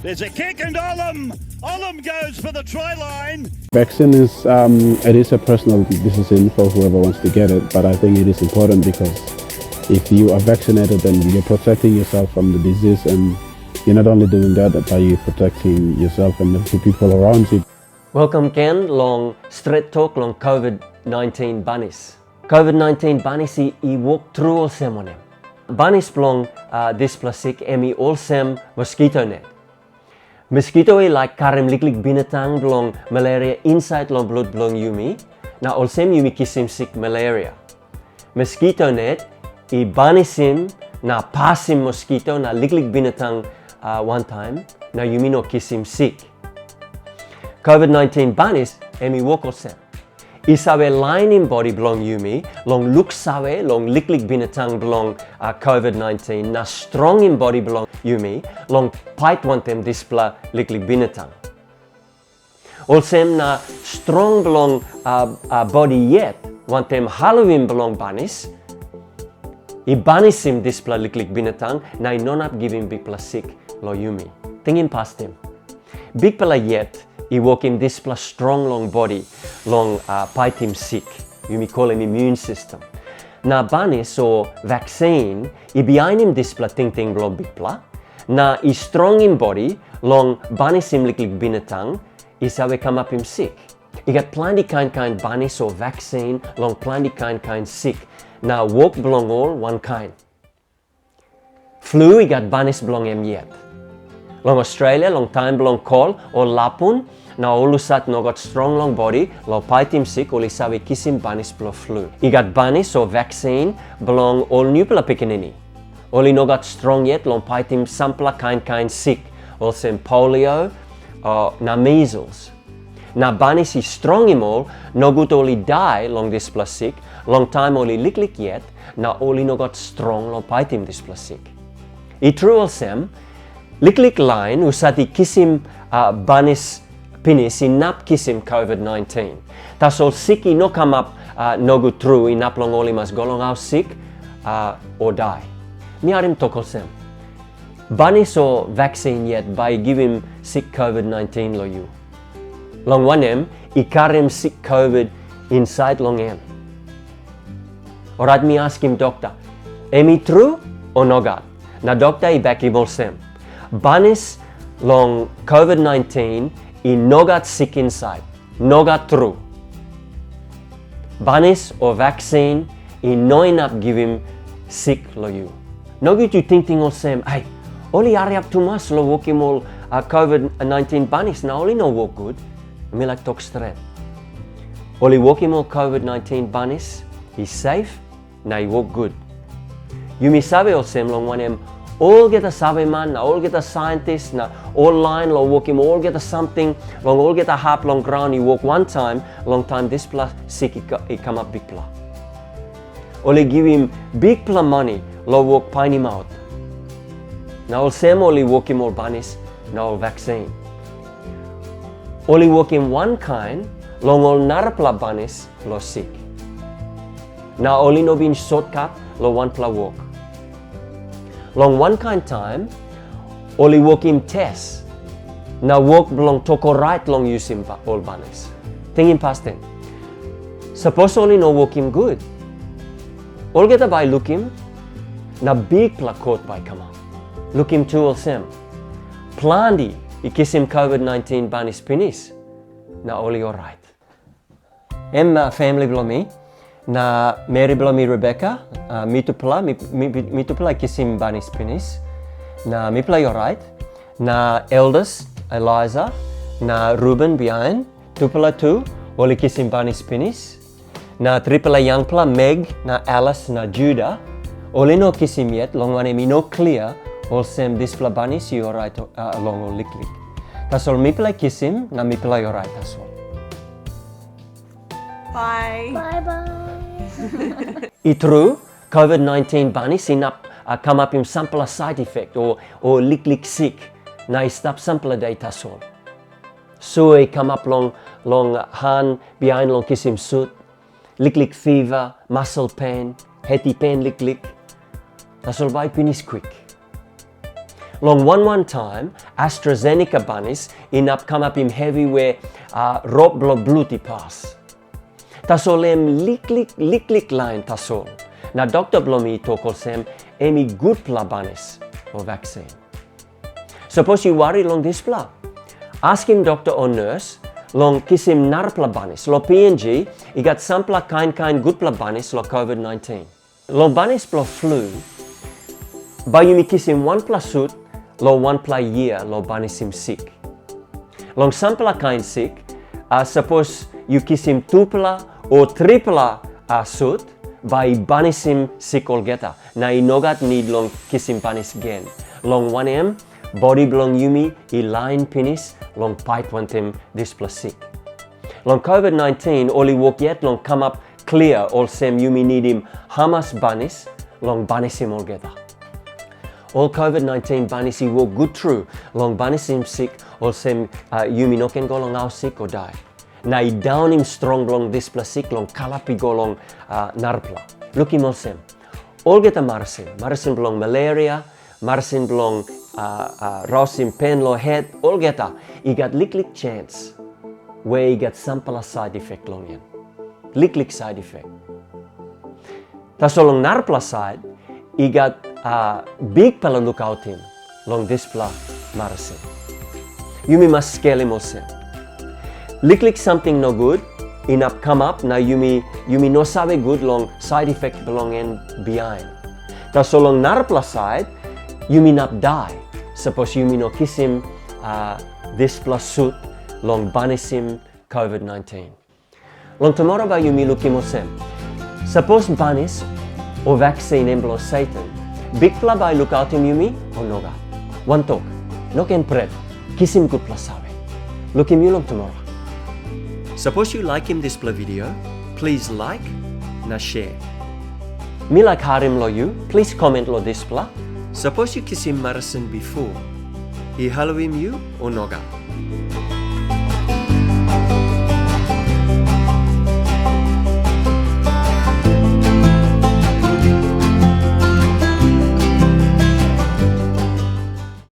There's a kick and olem. Olem goes for the try line. Vaccine is it is a personal decision for whoever wants to get it, but I think it is important because if you are vaccinated, then you're protecting yourself from the disease, and you're not only doing that, but you're protecting yourself and the people around you. Welcome Ken, long Stret talk long COVID-19 Banis. COVID-19 Banis I walk through olsem wanem. Banis belong displasik emi olsem mosquito net. Mosquito like karem liklik binatang belong malaria inside long blood belong yumi. Na olsem yumi kisim sick malaria. Mosquito net I banisim na pasim mosquito na liklik binatang one time na yumi no kisim sick. COVID-19 banis emi walk olsem. Isawe line in body belong yumi, long look sawe, long liklik binatang belong COVID-19, na strong in body belong yumi, long pait wantem displa liklik binatang. Olsem na strong belong body yet, wantem Halloween belong banis, I banisim displa liklik binatang, na I nonap giving big sick lo yumi. Tingin past him. Big pala yet, I walk him this plus strong long body, long fight him sick. You may call him immune system. Na banis or vaccine, I behind him this pla ting ting long big pla. Na I strong in body, long banis him like binatang, is how we come up him sick. I got plenty kind banis or vaccine, long plenty kind sick. Na walk belong all one kind. Flu, I got banis belong him yet. Long Australia, long time belong call or lapun, na olusat no got strong long body, lo paitim sick, oli sawi kisim banis blo flu. I got banis or vaccine belong all new pela pikinini. Oli no got strong yet, long paitim sampla kind sick, olsem polio, na measles. Na banis is strong im all, no good oli die long this plus sick, long time oli liklik yet, na oli no got strong long paitim this plus sick. I true olsem, liklik line usati kisim banis pinis inap kisim COVID-19. Tasol sick I no come up no good through inap long oli mas golong out sick or die. Mi arim tokol sem. Banis or vaccine yet by give him sick COVID-19 lo you. Long wanem I karim sick COVID inside long em. Alright, me ask him doctor, emi true or no God? Na doctor I back him sem. Banis long COVID-19 I no got sick inside, no got through. Banis or vaccine I no enough give him sick lo you. No good you think all same, ay, oli ari up too much lo walk him all COVID-19 banis, na oli no walk good. Me like talk straight. Oli walk him all COVID-19 banis, he's safe, na he walk good. You mi sabe all same long wanem, all get a sabe man, all get a scientist, na all line, lo walk him, all get a something, long all get a hap long ground, he walk one time, long time this plus sick he come up big pla. Oli give him big pla money, lo walk pine him out. Now all same oli walk him all banis, now all vaccine. Oli walk him one kind, long all narapla banis, lo sick. Now only no being shortcut, lo one pla walk. Long one kind time, only walk him test. Now walk belong toko right long use him all banis. Think him past him. Suppose only no walk him good. All get a by look him. Na big pla court by come up. Look him too all sem. Plandi, I kiss him COVID-19 banis pinis. Na only alright. Em family below me. Na Mary below me Rebecca, me to play kisim banis pinis. Na me play alright. Na eldest Eliza, na Ruben behind, tupala two, oli kisim banis pinis. Na tripla young pla Meg, na Alice, na Judah, oli no kisim yet, long one me no clear, all sem displa banis you alright along all liklik. Tas all me play kisim, na me play alright as well. Bye. Bye-bye. I true, COVID-19 banis inap come up in sample side effect or liklik sick. Na I stop sample day tasol. So I come up long hand behind long kisim suit, liklik fever, muscle pain, heady pain liklik. Tasol by pinis quick. Long one time, AstraZeneca banis inap come up him heavy where rob blo bluti pass. Tasol lik line tasol. Na Dr. Blomi talk olsem emi good pla banis or vaccine. Suppose you worry long this pla. Ask him doctor or nurse long kisim narpla banis. Lo PNG, he got sampla kind good pla banis lo COVID-19. Long banis pla flu, ba you mi kisim 1 pla suit, lo 1 pla year lo banisim sick. Long sampla kind sick, suppose you kisim 2 pla or 3 pla suit, by banisim sick olgeta. Na inogat need long kisim banis again. Long wanem, body belong yumi, I line penis, long pipe wantem displa sick. Long COVID-19, oli walk yet long come up clear, olsem yumi need him hamas banis, long banisim olgeta. All COVID-19 banis I walk good true, long banisim sick, olsem yumi no can go long out sick or die. Na I down him strong long displa sick, long kalapi go long narpla. Look him olsem. Olgeta marasim belong malaria, marasim belong rosim pen lo head, olgeta. I got lick chance where he got sampala side effect long yan. Lick side effect. Taso long narpla side, he got big pala look out him long displa marasim. Yumi must scale him olsem. Lick something no good, inap come up, na yumi no sabe good long side effect belong in behind. Ta so long narpla side, yumi nap die. Suppose yumi no kisim this plus suit long banisim COVID-19. Long tomorrow ba yumi lukim osem. Suppose banis or vaccine emblo Satan, big pla ba look out him yumi or noga. One talk, no can pred, kisim good plus sabe. Look him you long tomorrow. Suppose you like him this video, please like na share. Me like harim lo you, please comment lo this pla. Suppose you kiss him marasin before, he hello him you or noga.